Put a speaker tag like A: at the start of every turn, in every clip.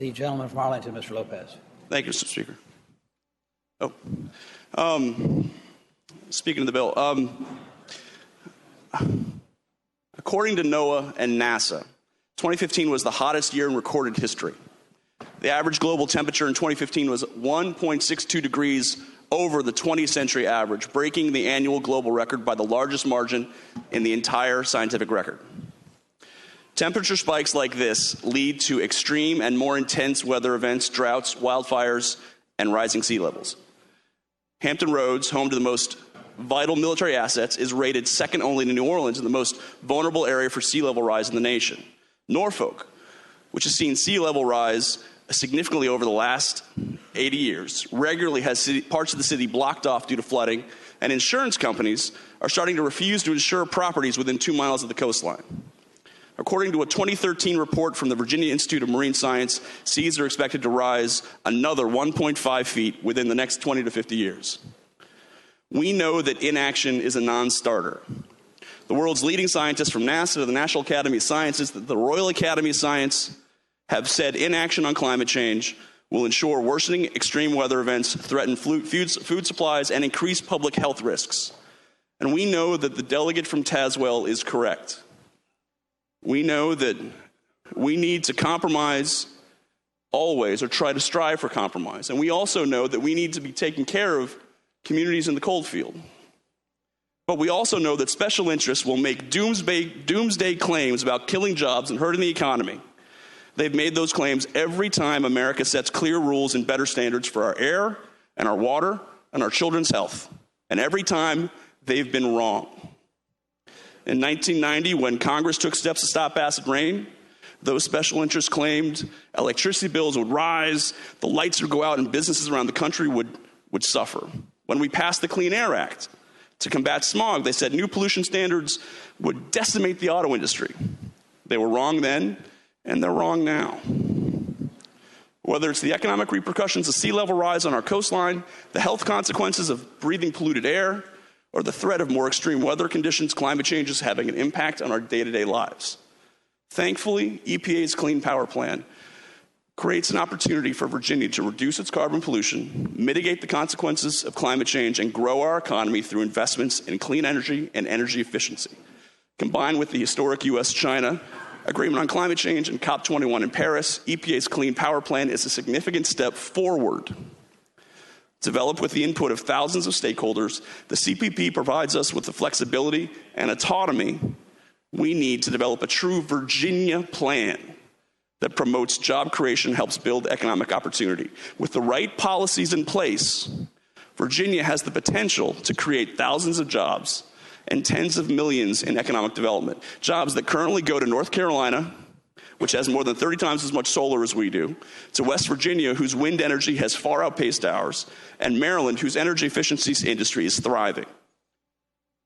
A: The gentleman from Arlington, Mr. Lopez.
B: Thank you, Mr. Speaker. Speaking of the bill, according to NOAA and NASA, 2015 was the hottest year in recorded history. The average global temperature in 2015 was 1.62 degrees over the 20th century average, breaking the annual global record by the largest margin in the entire scientific record. Temperature spikes like this lead to extreme and more intense weather events, droughts, wildfires, and rising sea levels. Hampton Roads, home to the most vital military assets, is rated second only to New Orleans in the most vulnerable area for sea level rise in the nation. Norfolk, which has seen sea level rise significantly over the last 80 years, regularly has parts of the city blocked off due to flooding, and insurance companies are starting to refuse to insure properties within 2 miles of the coastline. According to a 2013 report from the Virginia Institute of Marine Science, seas are expected to rise another 1.5 feet within the next 20 to 50 years. We know that inaction is a non-starter. The world's leading scientists from NASA to the National Academy of Sciences, the Royal Academy of Science, have said inaction on climate change will ensure worsening extreme weather events, threaten food supplies, and increase public health risks. And we know that the delegate from Tazewell is correct. We know that we need to compromise always, or try to strive for compromise. And we also know that we need to be taking care of communities in the cold field. But we also know that special interests will make doomsday claims about killing jobs and hurting the economy. They've made those claims every time America sets clear rules and better standards for our air and our water and our children's health. And every time they've been wrong. In 1990, when Congress took steps to stop acid rain, those special interests claimed electricity bills would rise, the lights would go out, and businesses around the country would suffer. When we passed the Clean Air Act to combat smog, they said new pollution standards would decimate the auto industry. They were wrong then, and they're wrong now. Whether it's the economic repercussions of sea level rise on our coastline, the health consequences of breathing polluted air, or the threat of more extreme weather conditions, climate change is having an impact on our day-to-day lives. Thankfully, EPA's Clean Power Plan creates an opportunity for Virginia to reduce its carbon pollution, mitigate the consequences of climate change, and grow our economy through investments in clean energy and energy efficiency. Combined with the historic U.S.-China agreement on climate change and COP21 in Paris, EPA's Clean Power Plan is a significant step forward. Developed with the input of thousands of stakeholders, the CPP provides us with the flexibility and autonomy we need to develop a true Virginia plan that promotes job creation, helps build economic opportunity. With the right policies in place, Virginia has the potential to create thousands of jobs and tens of millions in economic development. Jobs that currently go to North Carolina, which has more than 30 times as much solar as we do, to West Virginia, whose wind energy has far outpaced ours, and Maryland, whose energy efficiency industry is thriving.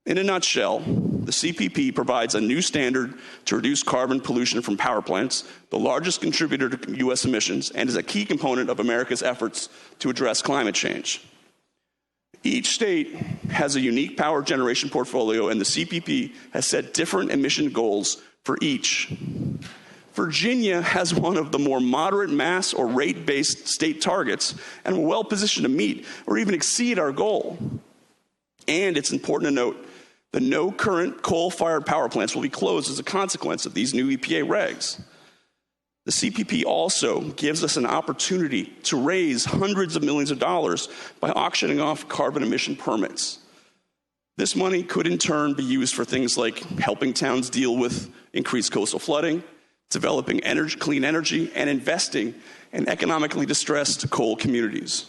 B: In a nutshell, the CPP provides a new standard to reduce carbon pollution from power plants, the largest contributor to U.S. emissions, and is a key component of America's efforts to address climate change. Each state has a unique power generation portfolio, and the CPP has set different emission goals for each. Virginia has one of the more moderate mass or rate-based state targets, and we're well positioned to meet or even exceed our goal. And it's important to note that no current coal-fired power plants will be closed as a consequence of these new EPA regs. The CPP also gives us an opportunity to raise hundreds of millions of dollars by auctioning off carbon emission permits. This money could in turn be used for things like helping towns deal with increased coastal flooding, developing clean energy, and investing in economically distressed coal communities.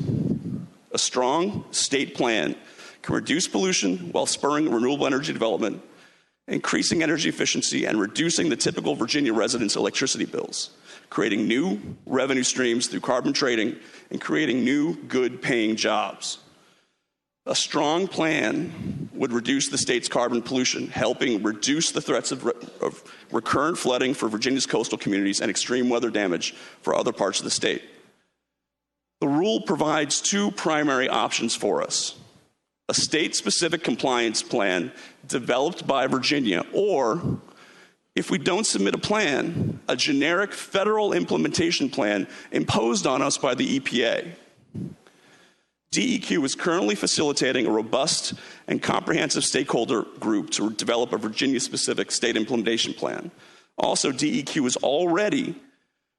B: A strong state plan can reduce pollution while spurring renewable energy development, increasing energy efficiency, and reducing the typical Virginia residents' electricity bills, creating new revenue streams through carbon trading, and creating new, good-paying jobs. A strong plan would reduce the state's carbon pollution, helping reduce the threats of recurrent flooding for Virginia's coastal communities and extreme weather damage for other parts of the state. The rule provides two primary options for us: a state-specific compliance plan developed by Virginia, or if we don't submit a plan, a generic federal implementation plan imposed on us by the EPA. DEQ is currently facilitating a robust and comprehensive stakeholder group to develop a Virginia-specific state implementation plan. Also, DEQ is already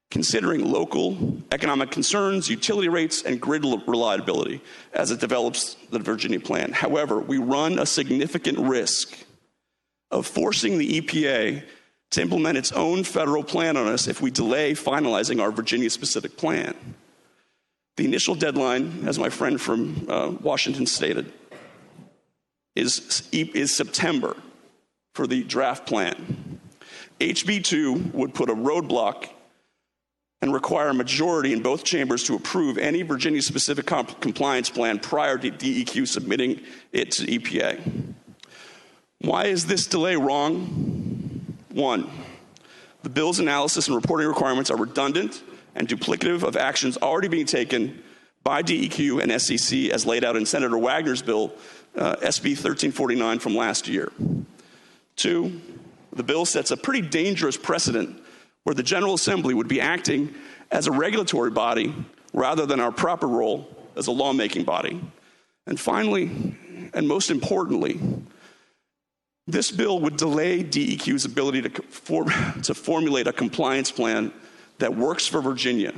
B: considering local economic concerns, utility rates, and grid reliability as it develops the Virginia plan. However, we run a significant risk of forcing the EPA to implement its own federal plan on us if we delay finalizing our Virginia-specific plan. The initial deadline, as my friend from Washington stated, is September for the draft plan. HB 2 would put a roadblock and require a majority in both chambers to approve any Virginia-specific compliance plan prior to DEQ submitting it to EPA. Why is this delay wrong? One, the bill's analysis and reporting requirements are redundant and duplicative of actions already being taken by DEQ and SEC as laid out in Senator Wagner's bill, SB 1349 from last year. Two, the bill sets a pretty dangerous precedent where the General Assembly would be acting as a regulatory body rather than our proper role as a lawmaking body. And finally, and most importantly, this bill would delay DEQ's ability to formulate a compliance plan that works for Virginia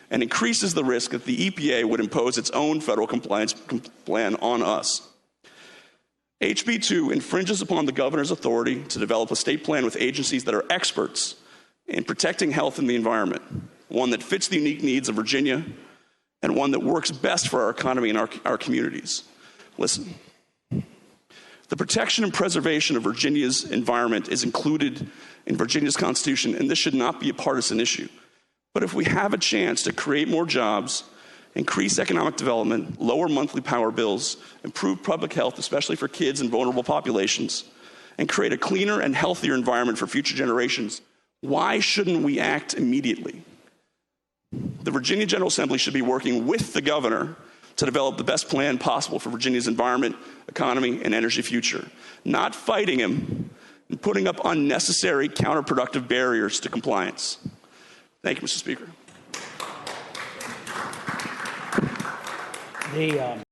B: and increases the risk that the EPA would impose its own federal compliance plan on us. HB 2 infringes upon the governor's authority to develop a state plan with agencies that are experts in protecting health and the environment, one that fits the unique needs of Virginia and one that works best for our economy and our communities. Listen, the protection and preservation of Virginia's environment is included in Virginia's Constitution, and this should not be a partisan issue. But if we have a chance to create more jobs, increase economic development, lower monthly power bills, improve public health, especially for kids and vulnerable populations, and create a cleaner and healthier environment for future generations, why shouldn't we act immediately? The Virginia General Assembly should be working with the governor to develop the best plan possible for Virginia's environment, economy, and energy future, not fighting him and putting up unnecessary counterproductive barriers to compliance. Thank you, Mr. Speaker.